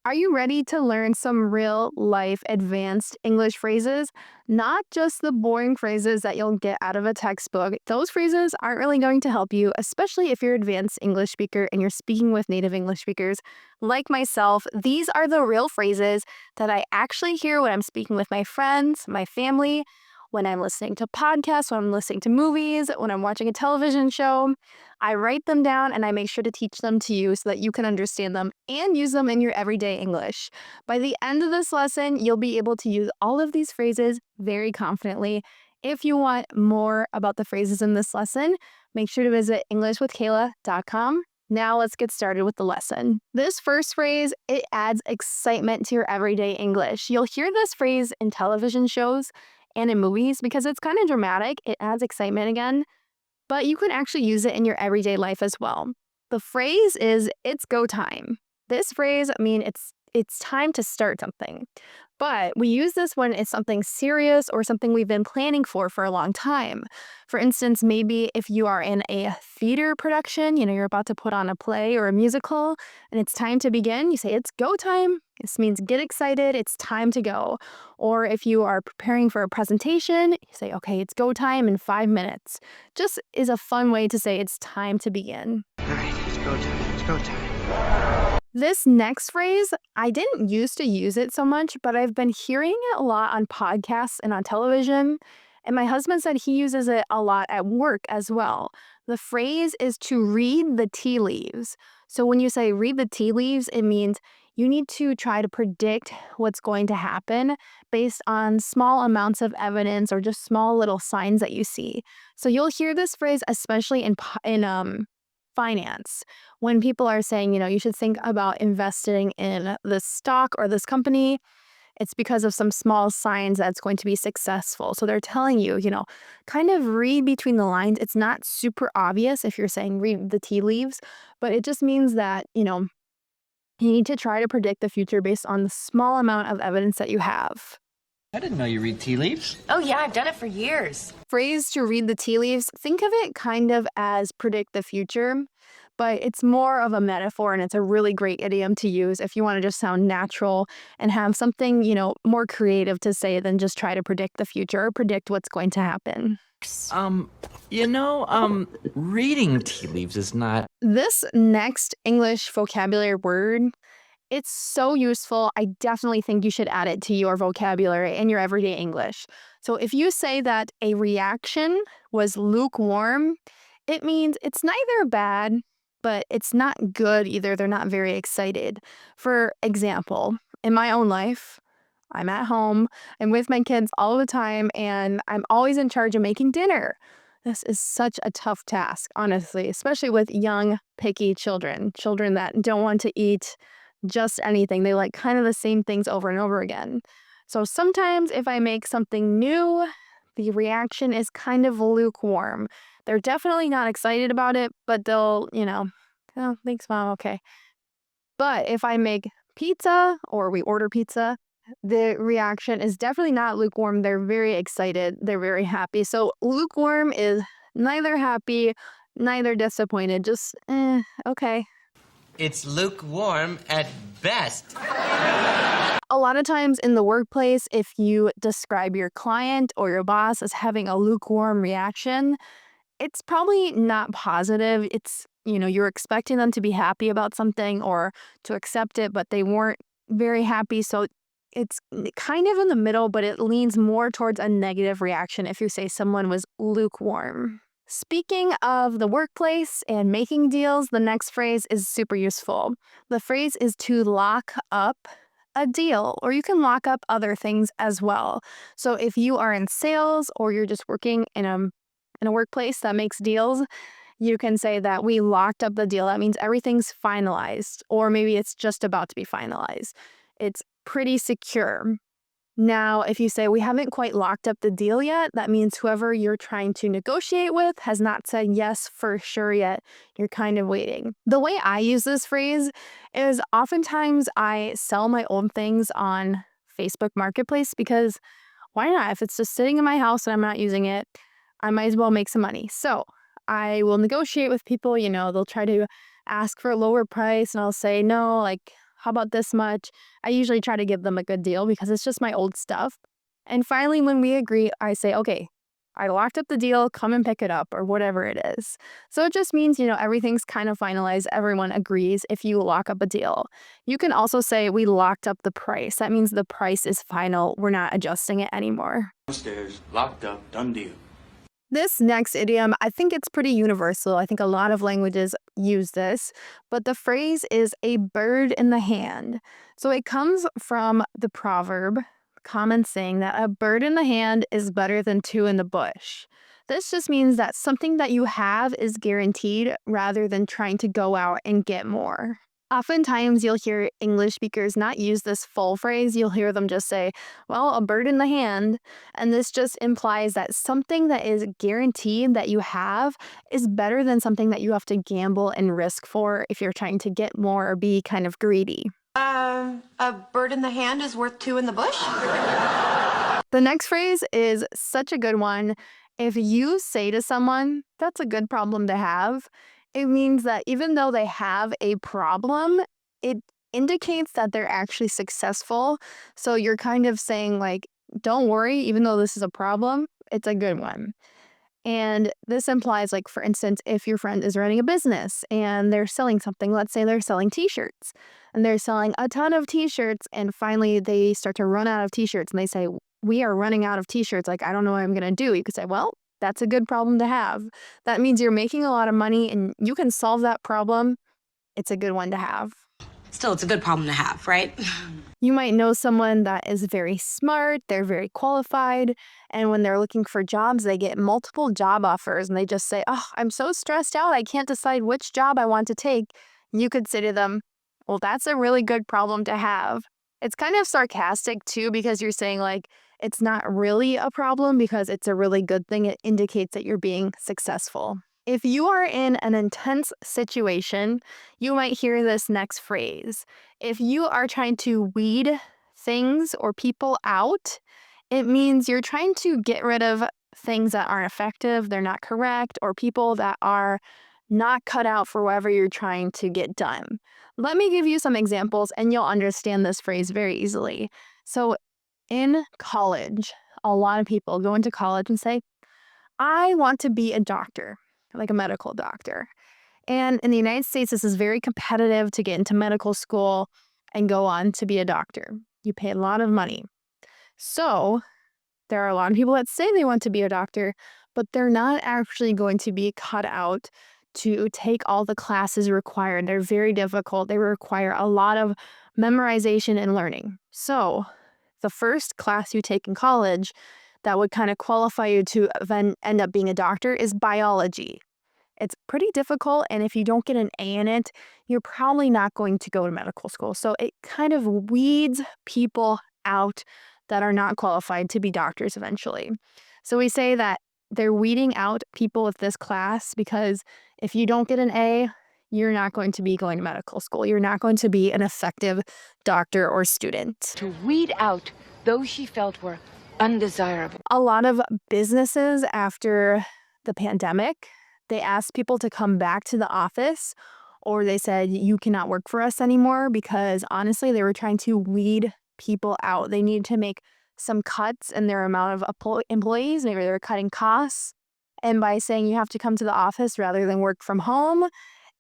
Are you ready to learn some real life advanced English phrases? Not just the boring phrases that you'll get out of a textbook. Those phrases aren't really going to help you, especially if you're an advanced English speaker and you're speaking with native English speakers like myself. These are the real phrases that I actually hear when I'm speaking with my friends, my family, when I'm listening to podcasts, when I'm listening to movies, when I'm watching a television show. I write them down and I make sure to teach them to you so that you can understand them and use them in your everyday English. By the end of this lesson, you'll be able to use all of these phrases very confidently. If you want more about the phrases in this lesson, make sure to visit EnglishWithKayla.com. Now let's get started with the lesson. This first phrase, it adds excitement to your everyday English. You'll hear this phrase in television shows and in movies because it's kind of dramatic. It adds excitement again, but you can actually use it in your everyday life as well. The phrase is "it's go time." This phrase means it's time to start something. But we use this when it's something serious or something we've been planning for a long time. For instance, maybe if you are in a theater production, you're about to put on a play or a musical and it's time to begin, you say it's go time. This means get excited, it's time to go. Or if you are preparing for a presentation, you say, okay, it's go time in 5 minutes. Just is a fun way to say it's time to begin. All right, it's go time. It's go time. This next phrase, I didn't used to use it so much, but I've been hearing it a lot on podcasts and on television. And my husband said he uses it a lot at work as well. The phrase is to read the tea leaves. So when you say read the tea leaves, it means you need to try to predict what's going to happen based on small amounts of evidence or just small little signs that you see. So you'll hear this phrase especially in finance. When people are saying, you should think about investing in this stock or this company, it's because of some small signs that's going to be successful. So they're telling you, kind of read between the lines. It's not super obvious if you're saying read the tea leaves, but it just means that, you need to try to predict the future based on the small amount of evidence that you have. I didn't know you read tea leaves. Oh, yeah, I've done it for years. Phrase to read the tea leaves, think of it kind of as predict the future, but it's more of a metaphor and it's a really great idiom to use if you want to just sound natural and have something, more creative to say than just try to predict the future or predict what's going to happen. Reading tea leaves is not. This next English vocabulary word, it's so useful. I definitely think you should add it to your vocabulary and your everyday English. So if you say that a reaction was lukewarm, it means it's neither bad, but it's not good either. They're not very excited. For example, in my own life, I'm at home, I'm with my kids all the time, and I'm always in charge of making dinner. This is such a tough task, honestly, especially with young, picky children that don't want to eat just anything. They like kind of the same things over and over again. So sometimes if I make something new, the reaction is kind of lukewarm. They're definitely not excited about it, but they'll, oh, thanks, Mom, okay. But if I make pizza or we order pizza, the reaction is definitely not lukewarm. They're very excited. They're very happy. So lukewarm is neither happy, neither disappointed. Just, okay. It's lukewarm at best. A lot of times in the workplace, if you describe your client or your boss as having a lukewarm reaction, it's probably not positive. It's, you're expecting them to be happy about something or to accept it, but they weren't very happy. So it's kind of in the middle, but it leans more towards a negative reaction if you say someone was lukewarm. Speaking of the workplace and making deals, the next phrase is super useful. The phrase is to lock up a deal, or you can lock up other things as well. So if you are in sales or you're just working in a workplace that makes deals, you can say that we locked up the deal. That means everything's finalized, or maybe it's just about to be finalized. It's pretty secure. Now, if you say we haven't quite locked up the deal yet, that means whoever you're trying to negotiate with has not said yes for sure yet. You're kind of waiting. The way I use this phrase is oftentimes I sell my old things on Facebook Marketplace because why not? If it's just sitting in my house and I'm not using it, I might as well make some money. So I will negotiate with people, they'll try to ask for a lower price and I'll say, no, like how about this much? I usually try to give them a good deal because it's just my old stuff. And finally, when we agree, I say, okay, I locked up the deal, come and pick it up, or whatever it is. So it just means, everything's kind of finalized. Everyone agrees if you lock up a deal. You can also say, we locked up the price. That means the price is final. We're not adjusting it anymore. Downstairs, locked up, done deal. This next idiom, I think it's pretty universal. I think a lot of languages use this, but the phrase is a bird in the hand. So it comes from the proverb, common saying that a bird in the hand is better than two in the bush. This just means that something that you have is guaranteed rather than trying to go out and get more. Oftentimes, you'll hear English speakers not use this full phrase. You'll hear them just say, well, a bird in the hand. And this just implies that something that is guaranteed that you have is better than something that you have to gamble and risk for if you're trying to get more or be kind of greedy. A bird in the hand is worth two in the bush? The next phrase is such a good one. If you say to someone, that's a good problem to have, it means that even though they have a problem, it indicates that they're actually successful. So you're kind of saying, like, don't worry, even though this is a problem, it's a good one. And this implies, like, for instance, if your friend is running a business and they're selling something, let's say they're selling t-shirts, and they're selling a ton of t-shirts, and finally they start to run out of t-shirts, and they say, we are running out of t-shirts, like, I don't know what I'm going to do. You could say, well, that's a good problem to have. That means you're making a lot of money and you can solve that problem. It's a good one to have. Still, it's a good problem to have, right? You might know someone that is very smart, they're very qualified, and when they're looking for jobs, they get multiple job offers and they just say, oh, I'm so stressed out, I can't decide which job I want to take. You could say to them, well, that's a really good problem to have. It's kind of sarcastic too, because you're saying, like, it's not really a problem because it's a really good thing. It indicates that you're being successful. If you are in an intense situation, you might hear this next phrase. If you are trying to weed things or people out, it means you're trying to get rid of things that aren't effective, they're not correct, or people that are not cut out for whatever you're trying to get done. Let me give you some examples and you'll understand this phrase very easily. So in college, a lot of people go into college and say, I want to be a doctor, like a medical doctor. And in the United States, this is very competitive to get into medical school and go on to be a doctor. You pay a lot of money. So there are a lot of people that say they want to be a doctor, but they're not actually going to be cut out to take all the classes required. They're very difficult. They require a lot of memorization and learning. So the first class you take in college that would kind of qualify you to then end up being a doctor is biology. It's pretty difficult, and if you don't get an A in it, you're probably not going to go to medical school. So it kind of weeds people out that are not qualified to be doctors eventually. So we say that they're weeding out people with this class because if you don't get an A, you're not going to be going to medical school. You're not going to be an effective doctor or student. To weed out those she felt were undesirable. A lot of businesses after the pandemic, they asked people to come back to the office, or they said, you cannot work for us anymore, because honestly, they were trying to weed people out. They needed to make some cuts in their amount of employees. Maybe they were cutting costs. And by saying you have to come to the office rather than work from home,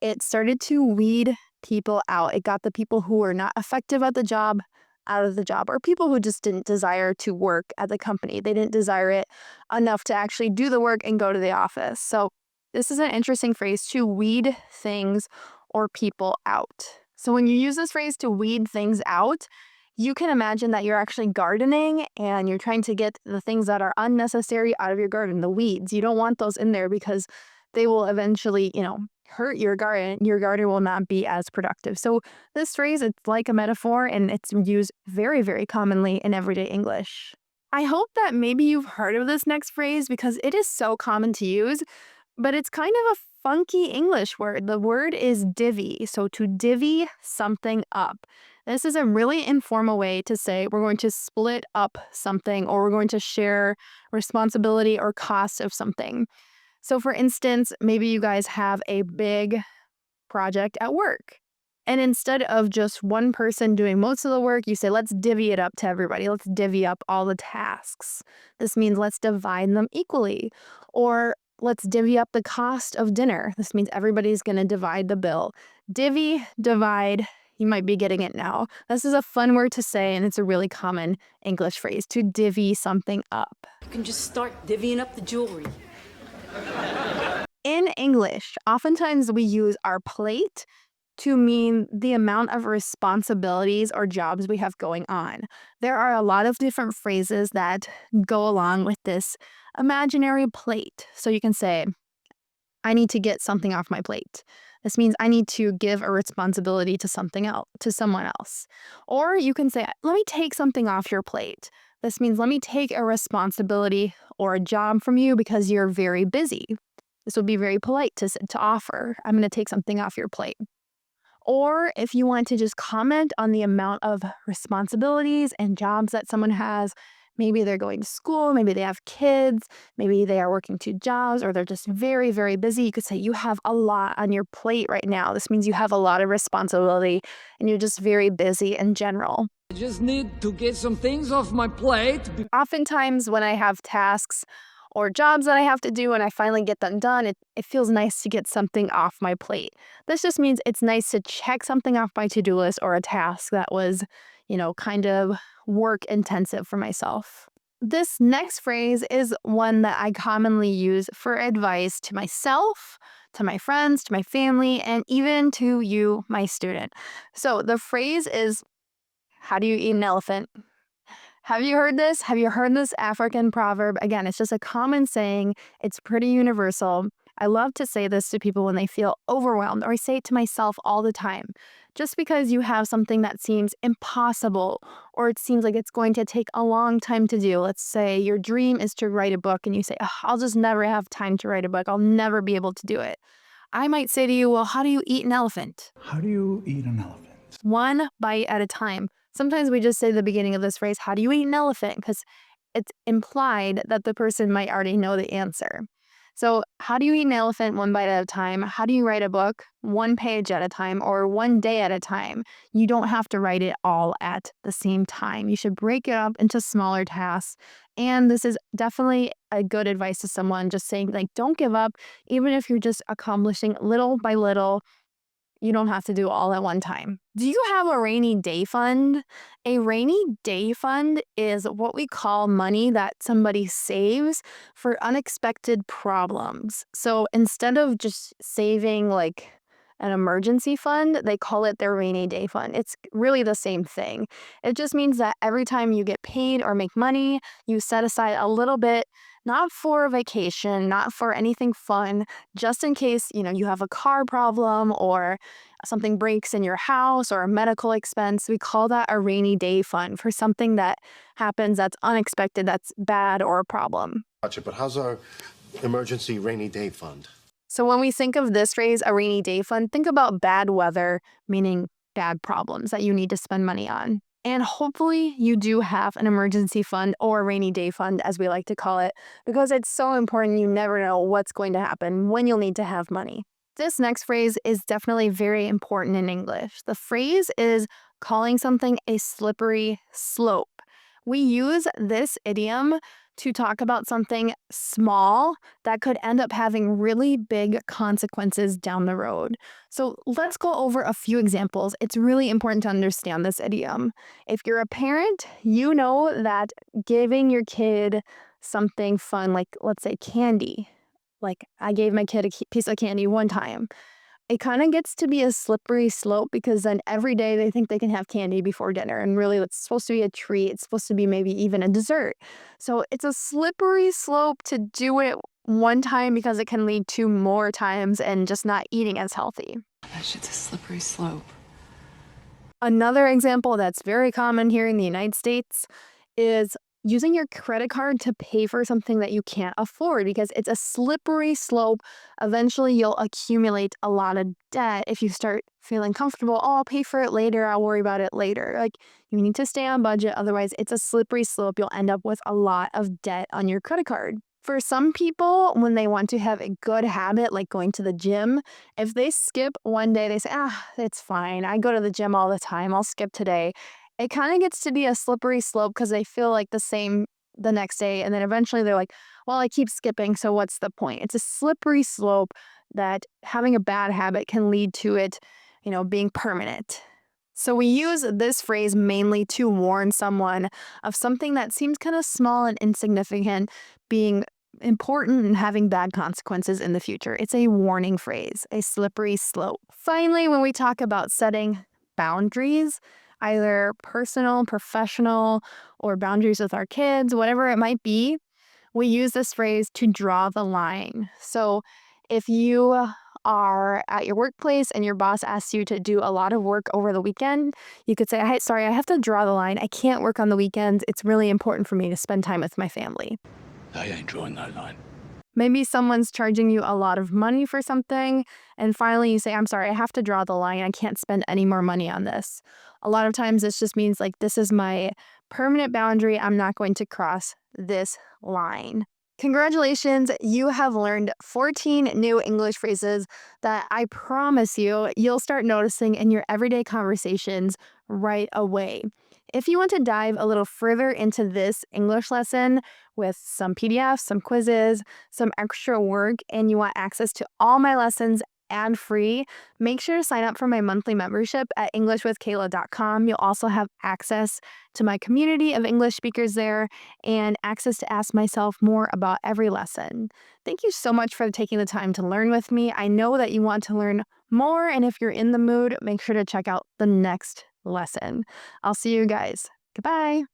it started to weed people out. It got the people who were not effective at the job out of the job, or people who just didn't desire to work at the company. They didn't desire it enough to actually do the work and go to the office. So this is an interesting phrase, to weed things or people out. So when you use this phrase to weed things out, you can imagine that you're actually gardening and you're trying to get the things that are unnecessary out of your garden, the weeds. You don't want those in there because they will eventually, hurt your garden. Your garden will not be as productive. So this phrase, it's like a metaphor, and it's used very, very commonly in everyday English. I hope that maybe you've heard of this next phrase because it is so common to use, but it's kind of a funky English word. The word is divvy. So to divvy something up. This is a really informal way to say we're going to split up something, or we're going to share responsibility or cost of something. So for instance, maybe you guys have a big project at work And instead of just one person doing most of the work, you say, let's divvy it up to everybody. Let's divvy up all the tasks. This means let's divide them equally. Or let's divvy up the cost of dinner. This means everybody's going to divide the bill. Divvy, divide. You might be getting it now. This is a fun word to say, and it's a really common English phrase, to divvy something up. You can just start divvying up the jewelry. In English, oftentimes we use our plate to mean the amount of responsibilities or jobs we have going on. There are a lot of different phrases that go along with this imaginary plate. So you can say, I need to get something off my plate. This means I need to give a responsibility to something else, to someone else. Or you can say, let me take something off your plate. This means let me take a responsibility or a job from you because you're very busy. This would be very polite to offer. I'm going to take something off your plate. Or if you want to just comment on the amount of responsibilities and jobs that someone has, maybe they're going to school, maybe they have kids, maybe they are working 2 jobs, or they're just very, very busy. You could say you have a lot on your plate right now. This means you have a lot of responsibility and you're just very busy in general. I just need to get some things off my plate. Oftentimes when I have tasks or jobs that I have to do and I finally get them done, it feels nice to get something off my plate. This just means it's nice to check something off my to-do list or a task that was, kind of work intensive for myself. This next phrase is one that I commonly use for advice to myself, to my friends, to my family, and even to you, my student. So the phrase is, how do you eat an elephant? Have you heard this? Have you heard this African proverb? Again, it's just a common saying. It's pretty universal. I love to say this to people when they feel overwhelmed, or I say it to myself all the time. Just because you have something that seems impossible, or it seems like it's going to take a long time to do. Let's say your dream is to write a book and you say, I'll just never have time to write a book. I'll never be able to do it. I might say to you, well, how do you eat an elephant? How do you eat an elephant? One bite at a time. Sometimes we just say the beginning of this phrase, how do you eat an elephant? Because it's implied that the person might already know the answer. So how do you eat an elephant one bite at a time? How do you write a book 1 page at a time or 1 day at a time? You don't have to write it all at the same time. You should break it up into smaller tasks. And this is definitely a good advice to someone, just saying, don't give up. Even if you're just accomplishing little by little, you don't have to do all at one time. Do you have a rainy day fund? A rainy day fund is what we call money that somebody saves for unexpected problems. So instead of just saving an emergency fund, they call it their rainy day fund. It's really the same thing. It just means that every time you get paid or make money, you set aside a little bit, not for a vacation, not for anything fun, just in case, you have a car problem or something breaks in your house or a medical expense. We call that a rainy day fund for something that happens that's unexpected, that's bad or a problem. Gotcha, but how's our emergency rainy day fund? So when we think of this phrase, a rainy day fund, think about bad weather, meaning bad problems that you need to spend money on. And hopefully you do have an emergency fund or a rainy day fund, as we like to call it, because it's so important. You never know what's going to happen, when you'll need to have money. This next phrase is definitely very important in English. The phrase is calling something a slippery slope. We use this idiom to talk about something small that could end up having really big consequences down the road. So let's go over a few examples. It's really important to understand this idiom. If you're a parent, you know that giving your kid something fun, like let's say candy, like I gave my kid a piece of candy one time, it kind of gets to be a slippery slope because then every day they think they can have candy before dinner. And really, it's supposed to be a treat. It's supposed to be maybe even a dessert. So it's a slippery slope to do it one time because it can lead to more times and just not eating as healthy. That shit's a slippery slope. Another example that's very common here in the United States is using your credit card to pay for something that you can't afford because it's a slippery slope. Eventually, you'll accumulate a lot of debt if you start feeling comfortable. Oh, I'll pay for it later. I'll worry about it later. You need to stay on budget. Otherwise, it's a slippery slope. You'll end up with a lot of debt on your credit card. For some people, when they want to have a good habit like going to the gym, if they skip one day, they say, it's fine. I go to the gym all the time. I'll skip today. It kind of gets to be a slippery slope because they feel like the same the next day. And then eventually they're like, well, I keep skipping. So what's the point? It's a slippery slope that having a bad habit can lead to it, being permanent. So we use this phrase mainly to warn someone of something that seems kind of small and insignificant being important and having bad consequences in the future. It's a warning phrase, a slippery slope. Finally, when we talk about setting boundaries, either personal, professional, or boundaries with our kids, whatever it might be, we use this phrase to draw the line. So if you are at your workplace and your boss asks you to do a lot of work over the weekend, you could say, hey, sorry, I have to draw the line. I can't work on the weekends. It's really important for me to spend time with my family. I ain't drawing no line. Maybe someone's charging you a lot of money for something, and finally you say, I'm sorry, I have to draw the line. I can't spend any more money on this. A lot of times this just means like, this is my permanent boundary. I'm not going to cross this line. Congratulations, you have learned 14 new English phrases that I promise you'll start noticing in your everyday conversations right away. If you want to dive a little further into this English lesson with some PDFs, some quizzes, some extra work, and you want access to all my lessons ad-free, make sure to sign up for my monthly membership at englishwithkayla.com. You'll also have access to my community of English speakers there and access to ask myself more about every lesson. Thank you so much for taking the time to learn with me. I know that you want to learn more, and if you're in the mood, make sure to check out the next lesson. I'll see you guys. Goodbye.